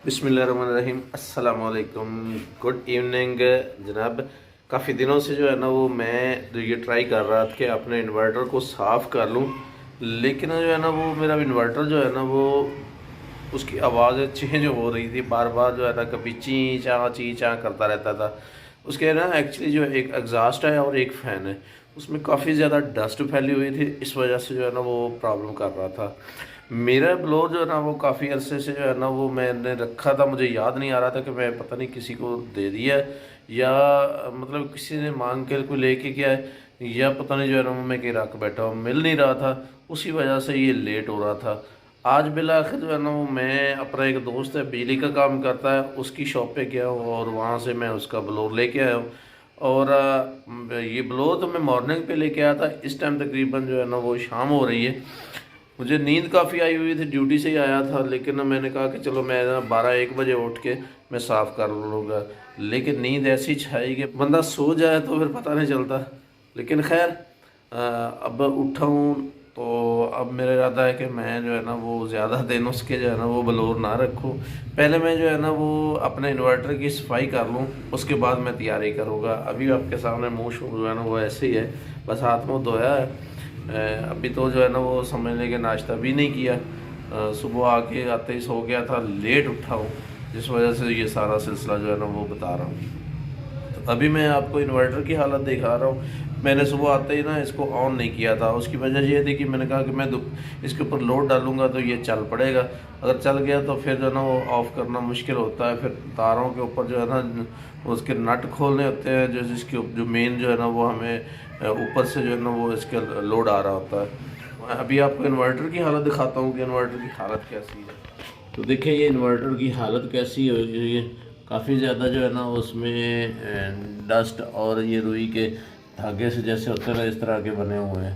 बिस्मिल्लाहिर्रहमानिर्रहीम अस्सलाम वालेकुम। गुड इवनिंग जनाब। काफ़ी दिनों से जो है ना वो मैं ये ट्राई कर रहा था कि अपने इन्वर्टर को साफ़ कर लूँ, लेकिन जो है ना वो मेरा इन्वर्टर जो है ना वो उसकी आवाज़ चेंज हो रही थी, बार बार जो है ना कभी ची चाँ करता रहता था। उसके ना एक्चुअली जो एक एग्जॉस्ट है और एक फ़ैन है, उसमें काफ़ी ज़्यादा डस्ट फैली हुई थी, इस वजह से जो है ना वो प्रॉब्लम कर रहा था। मेरा ब्लोअर जो है ना वो काफ़ी अरसे से जो है ना वो मैंने रखा था, मुझे याद नहीं आ रहा था कि मैं पता नहीं किसी को दे दिया है या मतलब किसी ने मांग के कोई लेके गया है, या पता नहीं जो है ना मैं कहीं रख बैठा हूँ, मिल नहीं रहा था, उसी वजह से ये लेट हो रहा था। आज बिला आखिर जो है ना वो मैं अपना एक दोस्त है बिजली का काम करता है, उसकी शॉप पे गया हूँ और वहाँ से मैं उसका ब्लोअर लेके आया हूँ। और ये ब्लोअर तो मैं मॉर्निंग पे लेके आया था, इस टाइम तकरीबन जो है ना वो शाम हो रही है। मुझे नींद काफ़ी आई हुई थी, ड्यूटी से ही आया था, लेकिन मैंने कहा कि चलो मैं ना 12-1 बजे उठ के मैं साफ़ कर लूँगा। लेकिन नींद ऐसी छाई कि बंदा सो जाए तो फिर पता नहीं चलता। लेकिन खैर अब उठा हूँ तो अब मेरा इरादा है कि मैं जो है ना वो ज़्यादा दिन उसके जो है ना वो ब्लोअर ना रखूँ। पहले मैं जो है ना वो अपने इन्वर्टर की सफाई कर लूँ, उसके बाद मैं तैयारी करूँगा। अभी आपके सामने मुँह जो है ना वो ऐसे ही है, बस हाथ मुँह धोया है। अभी तो जो है ना वो समझ लें कि नाश्ता भी नहीं किया। सुबह आके आते ही सो गया था, लेट उठा हूँ, जिस वजह से ये सारा सिलसिला जो है ना वो बता रहा हूँ। तो अभी मैं आपको इन्वर्टर की हालत दिखा रहा हूँ। मैंने सुबह आते ही ना इसको ऑन नहीं किया था, उसकी वजह ये थी कि मैंने कहा कि मैं इसके ऊपर लोड डालूंगा तो ये चल पड़ेगा। अगर चल गया तो फिर जो है ना वो ऑफ़ करना मुश्किल होता है। फिर तारों के ऊपर जो है ना उसके नट खोलने होते हैं, जो जिसके जो मेन जो है ना वो हमें ऊपर से जो है ना वो इसका लोड आ रहा होता है। अभी आपको इन्वर्टर की हालत दिखाता हूँ कि इन्वर्टर की हालत कैसी है। तो देखिए ये इन्वर्टर की हालत कैसी हो रही है। काफ़ी ज़्यादा जो है ना उसमें डस्ट और ये रुई के धागे से जैसे होते हैं ना इस तरह के बने हुए हैं।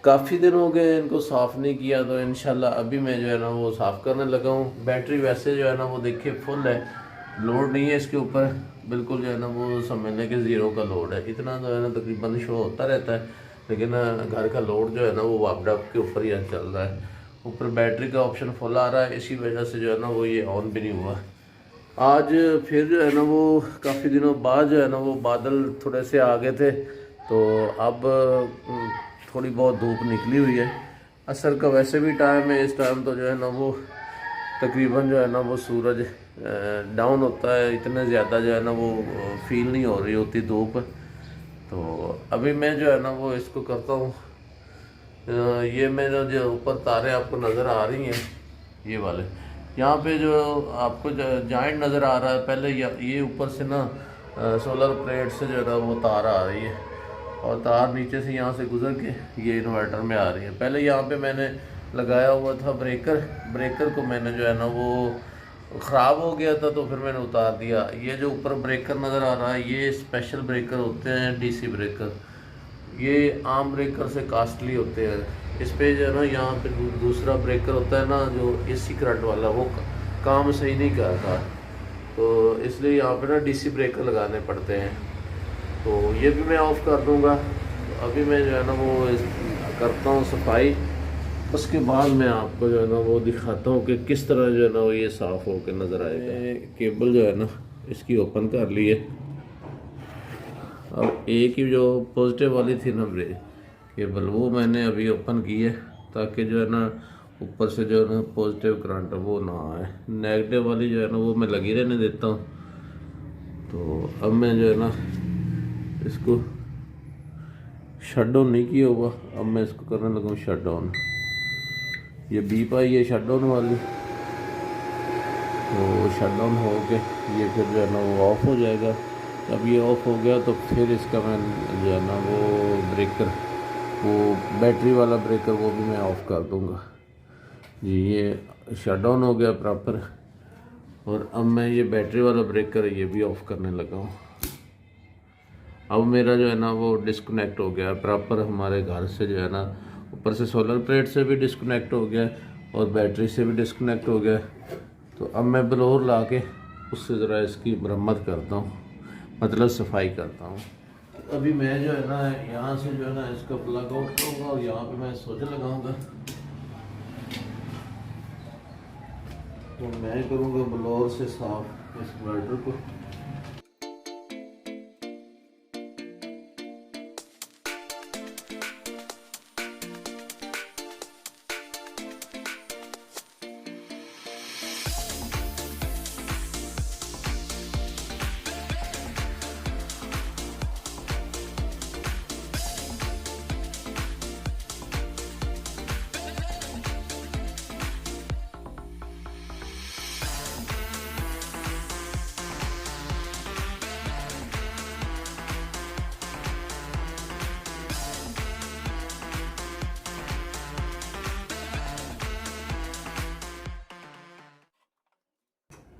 काफ़ी दिन हो गए इनको साफ़ नहीं किया, तो इंशाल्लाह अभी मैं जो है ना वो साफ़ करने लगा हूँ। बैटरी वैसे जो है ना वो देखिए फुल है, लोड नहीं है इसके ऊपर, बिल्कुल जो है ना वो समझने के ज़ीरो का लोड है। इतना जो है ना तकरीबन शो होता रहता है, लेकिन घर का लोड जो है ना वो वापडप के ऊपर ही चल रहा है। ऊपर बैटरी का ऑप्शन फुल आ रहा है, इसी वजह से जो है ना वो ये ऑन भी नहीं हुआ। आज फिर जो है ना वो काफ़ी दिनों बाद जो है ना वो बादल थोड़े से आ गए थे, तो अब थोड़ी बहुत धूप निकली हुई है। असर का वैसे भी टाइम है, इस टाइम तो जो है ना वो तकरीबन जो है ना वो सूरज डाउन होता है, इतने ज़्यादा जो है ना वो फील नहीं हो रही होती धूप। तो अभी मैं जो है ना वो इसको करता हूँ। ये मेरा जो ऊपर तारे आपको नज़र आ रही हैं, ये वाले यहाँ पे जो आपको जॉइंट नज़र आ रहा है, पहले ये ऊपर से ना सोलर प्लेट से जो है ना वो तार आ रही है, और तार नीचे से यहाँ से गुजर के ये इन्वर्टर में आ रही है। पहले यहाँ पे मैंने लगाया हुआ था ब्रेकर को मैंने जो है ना वो ख़राब हो गया था, तो फिर मैंने उतार दिया। ये जो ऊपर ब्रेकर नज़र आ रहा है ये स्पेशल ब्रेकर होते हैं, डीसी ब्रेकर। ये आम ब्रेकर से कास्टली होते हैं। इस पे जो है ना यहाँ पे दूसरा ब्रेकर होता है ना जो एसी करंट वाला, वो काम सही नहीं करता, तो इसलिए यहाँ पे ना डीसी ब्रेकर लगाने पड़ते हैं। तो ये भी मैं ऑफ़ कर दूँगा। तो अभी मैं जो है ना वो करता हूँ सफाई, उसके बाद मैं आपको जो है ना वो दिखाता हूँ कि किस तरह जो है ना वो ये साफ़ होकर नज़र आएगा। केबल जो है ना इसकी ओपन कर ली है। अब एक ही जो पॉजिटिव वाली थी ना ब्रेक केबल, वो मैंने अभी ओपन की है, ताकि जो है ना ऊपर से जो है ना पॉजिटिव करंट वो ना आए। नेगेटिव वाली जो है ना वो मैं लगी रहने देता हूँ। तो अब मैं जो है ना इसको शट डाउन नहीं किया हुआ, अब मैं इसको करने लगा हूँ शट डाउन। ये बीप आई है शट डाउन वाली, तो शट डाउन हो के ये फिर जो है ना वो ऑफ़ हो जाएगा। जब ये ऑफ़ हो गया तो फिर इसका मैं जो है ना वो ब्रेकर, वो बैटरी वाला ब्रेकर, वो भी मैं ऑफ़ कर दूंगा जी। ये शट डाउन हो गया प्रॉपर, और अब मैं ये बैटरी वाला ब्रेकर ये भी ऑफ़ करने लगा हूँ। अब मेरा जो है ना वो डिस्कनेक्ट हो गया प्रॉपर, हमारे घर से जो है ना ऊपर से सोलर प्लेट से भी डिस्कनेक्ट हो गया और बैटरी से भी डिस्कनेक्ट हो गया। तो अब मैं ब्लोअर ला के उससे ज़रा इसकी मरम्मत करता हूँ, मतलब सफाई करता हूँ। अभी मैं जो है ना यहाँ से जो है ना इसका प्लग आउट करूँगा और यहाँ पे मैं स्विच लगाऊंगा। तो मैं करूँगा ब्लोअर से साफ इस इन्वर्टर को।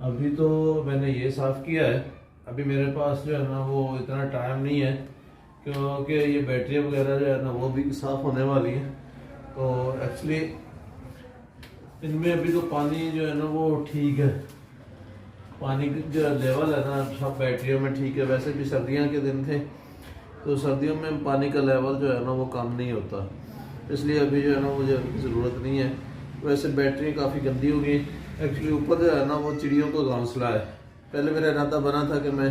अभी तो मैंने ये साफ़ किया है। अभी मेरे पास जो है ना वो इतना टाइम नहीं है, क्योंकि ये बैटरी वगैरह जो है ना वो भी साफ़ होने वाली है। तो एक्चुअली इनमें अभी तो पानी जो है ना वो ठीक है, पानी की जो लेवल है ना सब बैटरियों में ठीक है। वैसे भी सर्दियों के दिन थे तो सर्दियों में पानी का लेवल जो है ना वो कम नहीं होता, इसलिए अभी जो है ना मुझे ज़रूरत नहीं है। वैसे बैटरी काफ़ी गंदी हो गई। एक्चुअली ऊपर जो है ना वो चिड़ियों का घोंसला है। पहले मेरा इरादा बना था कि मैं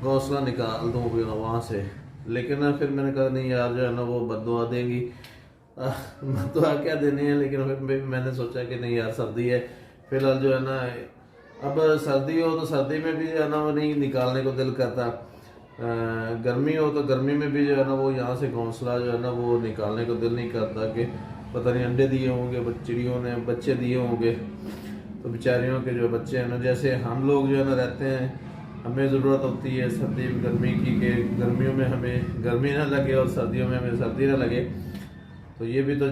घोंसला निकाल दूँ वहाँ से, लेकिन फिर मैंने कहा नहीं यार जो है ना वो बददुआ देंगी। बददुआ क्या देनी है, लेकिन फिर मैंने सोचा कि नहीं यार सर्दी है, फिलहाल जो है ना अब सर्दी हो तो सर्दी में भी जो है ना वो नहीं निकालने को दिल करता, गर्मी हो तो गर्मी में भी जो है ना वो यहाँ से घोंसला जो है ना वो निकालने को दिल नहीं करता कि पता नहीं अंडे दिए होंगे चिड़ियों ने, बच्चे दिए होंगे, तो बेचारियों के जो बच्चे हैं ना, जैसे हम लोग जो है ना रहते हैं, हमें ज़रूरत होती है सर्दी गर्मी की कि गर्मियों में हमें गर्मी ना लगे और सर्दियों में हमें सर्दी ना लगे। तो ये भी तो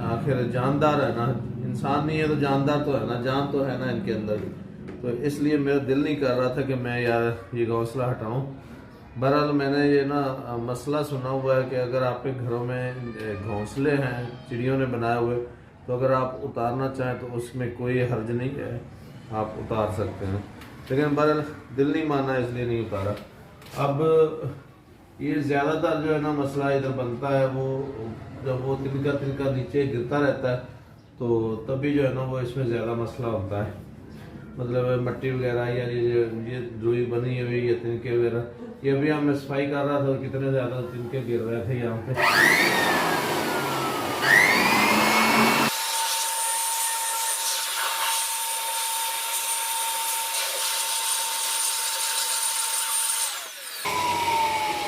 आखिर जानदार है ना, इंसान नहीं है तो जानदार तो है ना, जान तो है ना इनके अंदर। तो इसलिए मेरा दिल नहीं कर रहा था कि मैं यार ये घोंसला हटाऊँ। बहरहाल मैंने ये ना मसला सुना हुआ है कि अगर आपके घरों में घोंसले हैं चिड़ियों ने बनाए हुए, तो अगर आप उतारना चाहें तो उसमें कोई हर्ज नहीं है, आप उतार सकते हैं। लेकिन बहरहाल दिल नहीं माना इसलिए नहीं उतारा। अब ये ज़्यादातर जो है ना मसला इधर बनता है वो जब वो तिनका तिनका नीचे गिरता रहता है, तो तभी जो है ना वो इसमें ज़्यादा मसला होता है। मतलब मट्टी वगैरह या ये रुई बनी हुई या तिनके वगैरह, ये भी हम सफाई कर रहा था, कितने ज़्यादा तिनके गिर रहे थे यहाँ पे।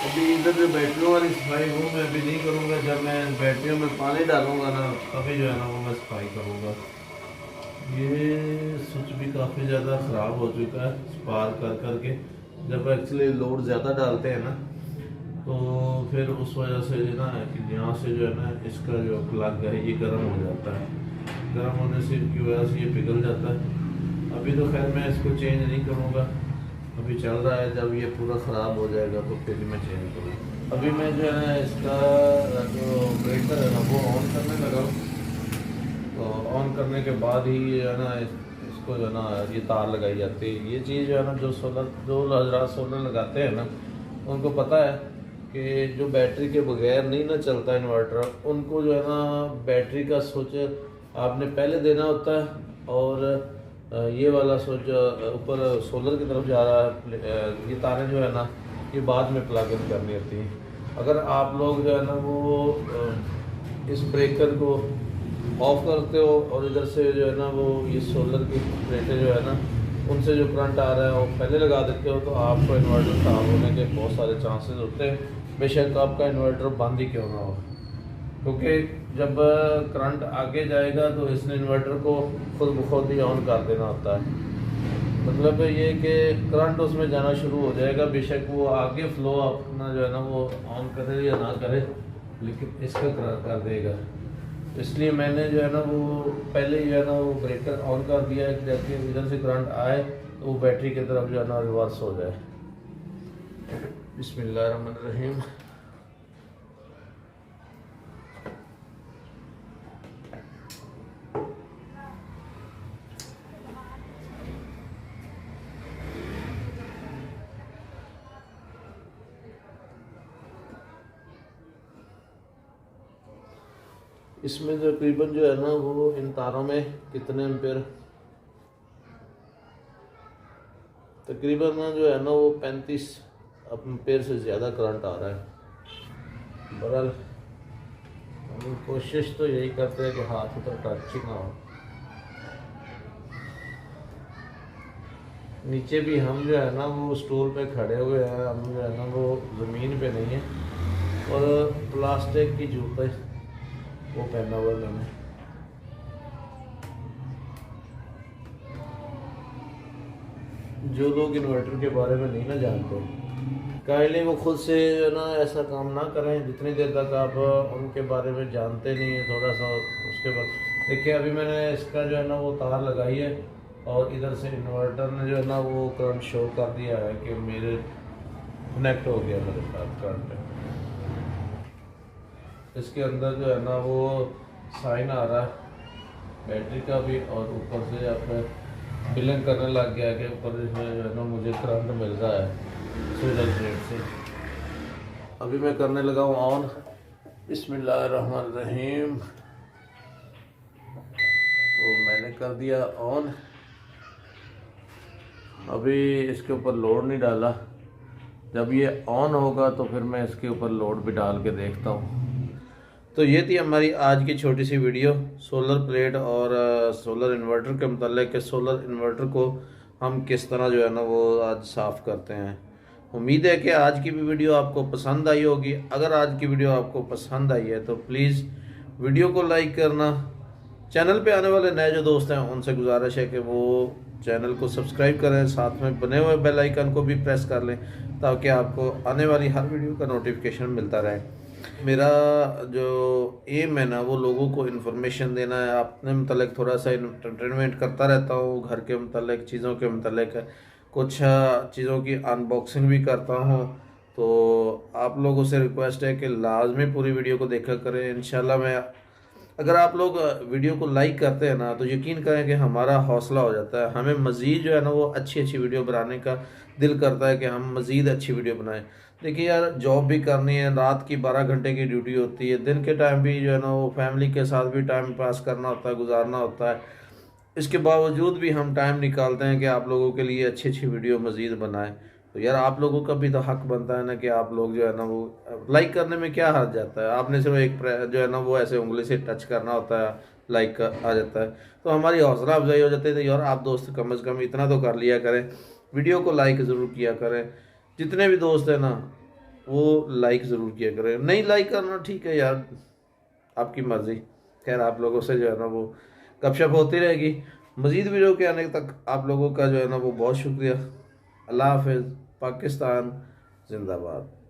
अभी इधर जो बैटरियों वाली सफाई वो मैं अभी नहीं करूँगा, जब मैं बैटरियों में पानी डालूंगा ना तभी जो है ना वो मैं सफाई करूँगा। ये स्विच भी काफ़ी ज़्यादा ख़राब हो चुका है स्पार्क कर करके, जब एक्चुअली लोड ज़्यादा डालते हैं ना तो फिर उस वजह से जो ना कि यहाँ से जो है ना इसका जो प्लग है ये गर्म हो जाता है, गर्म होने से की वजह से ये पिघल जाता है। अभी तो खैर मैं इसको चेंज नहीं करूँगा, अभी चल रहा है, जब ये पूरा ख़राब हो जाएगा तो फिर मैं चेंज करूँगा। अभी मैं जो है इसका जो ब्रेकर है ना वो ऑन करने लगा हूँ, तो ऑन करने के बाद ही जो है ना इसको जो है ना ये तार लगाई जाती है। ये चीज़ जो है ना जो हजरात सोलर लगाते हैं ना उनको पता है कि जो बैटरी के बगैर नहीं ना चलता इन्वर्टर, उनको जो है ना बैटरी का स्विच आपने पहले देना होता है, और ये वाला स्विच ऊपर सोलर की तरफ जा रहा है, ये तारें जो है ना ये बाद में प्लग इन करनी होती हैं। अगर आप लोग जो है ना वो इस ब्रेकर को ऑफ करते हो और इधर से जो है ना वो ये सोलर की प्लेटें जो है ना उनसे जो करंट आ रहा है वो पहले लगा देते हो, तो आपको इन्वर्टर ख़राब होने के बहुत सारे चांसेस होते हैं, बेशक आपका इन्वर्टर बंद ही क्यों ना हो। क्योंकि जब करंट आगे जाएगा तो इसने इन्वर्टर को खुद ब खुद ही ऑन कर देना होता है। मतलब ये कि करंट उसमें जाना शुरू हो जाएगा, बेशक वो आगे फ्लो अपना जो है ना वो ऑन करे या ना करे, लेकिन इसका कर देगा। इसलिए मैंने जो है ना वो पहले जो है ना वो ब्रेकर ऑन कर दिया है, जबकि इधर से करंट आए तो वो बैटरी की तरफ जो है ना रिवर्स हो जाए। बिस्मिल्लाहिर्रहमानिर्रहीम। इसमें तकरीबन जो है ना वो इन तारों में कितने एम्पेयर तकरीबन जो है ना वो 35 एम्पेयर से ज़्यादा करंट आ रहा है। बहरहाल हम कोशिश तो यही करते हैं कि हाथ तो टच ही ना हो। नीचे भी हम जो है ना वो स्टूल पे खड़े हुए हैं, हम जो है ना वो ज़मीन पे नहीं है, और प्लास्टिक की जूते वो पहना हुआ मैंने। जो लोग इन्वर्टर के बारे में नहीं ना जानते, काइंडली वो खुद से जो है ना ऐसा काम ना करें जितनी देर तक आप उनके बारे में जानते नहीं हैं थोड़ा सा। उसके बाद देखिए अभी मैंने इसका जो है ना वो तार लगाई है, और इधर से इन्वर्टर ने जो है ना वो करंट शो कर दिया है कि मेरे कनेक्ट हो गया मेरे साथ करंट। इसके अंदर जो है ना वो साइन आ रहा है बैटरी का भी, और ऊपर से आप बिलिंग करने लग गया कि ऊपर इसमें जो है ना मुझे करंट मिल रहा है सोलर प्लेट से। अभी मैं करने लगा हूँ ऑन। बिस्मिल्लाहिर्रहमानिर्रहीम। तो मैंने कर दिया ऑन। अभी इसके ऊपर लोड नहीं डाला, जब ये ऑन होगा तो फिर मैं इसके ऊपर लोड भी डाल के देखता हूँ। तो ये थी हमारी आज की छोटी सी वीडियो सोलर प्लेट और सोलर इन्वर्टर के मतलब कि सोलर इन्वर्टर को हम किस तरह जो है ना वो आज साफ़ करते हैं। उम्मीद है कि आज की भी वीडियो आपको पसंद आई होगी। अगर आज की वीडियो आपको पसंद आई है तो प्लीज़ वीडियो को लाइक करना। चैनल पे आने वाले नए जो दोस्त हैं उनसे गुजारिश है कि वो चैनल को सब्सक्राइब करें, साथ में बने हुए बेल आइकन को भी प्रेस कर लें ताकि आपको आने वाली हर वीडियो का नोटिफिकेशन मिलता रहे। मेरा जो एम है ना वो लोगों को इन्फॉर्मेशन देना है। अपने मतलब थोड़ा सा एंटरटेनमेंट करता रहता हूँ, घर के मतलब चीज़ों के मतलब कुछ चीज़ों की अनबॉक्सिंग भी करता हूँ। तो आप लोगों से रिक्वेस्ट है कि लाजमी पूरी वीडियो को देखा करें। इंशाल्लाह मैं अगर आप लोग वीडियो को लाइक करते हैं ना तो यकीन करें कि हमारा हौसला हो जाता है, हमें मज़ीद जो है ना वो अच्छी अच्छी वीडियो बनाने का दिल करता है कि हम मज़ीद अच्छी वीडियो बनाएं। देखिए यार, जॉब भी करनी है, रात की 12 घंटे की ड्यूटी होती है, दिन के टाइम भी जो है ना वो फैमिली के साथ भी टाइम पास करना होता है, गुजारना होता है। इसके बावजूद भी हम टाइम निकालते हैं कि आप लोगों के लिए अच्छी अच्छी वीडियो मज़ीद बनाएं। तो यार आप लोगों का भी तो हक बनता है ना कि आप लोग जो है ना वो लाइक करने में क्या हर्ज जाता है। आपने सिर्फ एक जो है ना वो ऐसे उंगली से टच करना होता है, लाइक आ जाता है। तो हमारी हौसला अफजाई हो जाती है। तो यार आप दोस्त कम से कम इतना तो कर लिया करें, वीडियो को लाइक ज़रूर किया करें। जितने भी दोस्त हैं ना वो लाइक ज़रूर किया करें। नहीं लाइक करना ठीक है यार, आपकी मर्ज़ी। खैर आप लोगों से जो है ना वो गपशप होती रहेगी। मज़ीद वीडियो के आने तक आप लोगों का जो है ना वो बहुत शुक्रिया। अल्लाह हाफ़िज़। पाकिस्तान जिंदाबाद।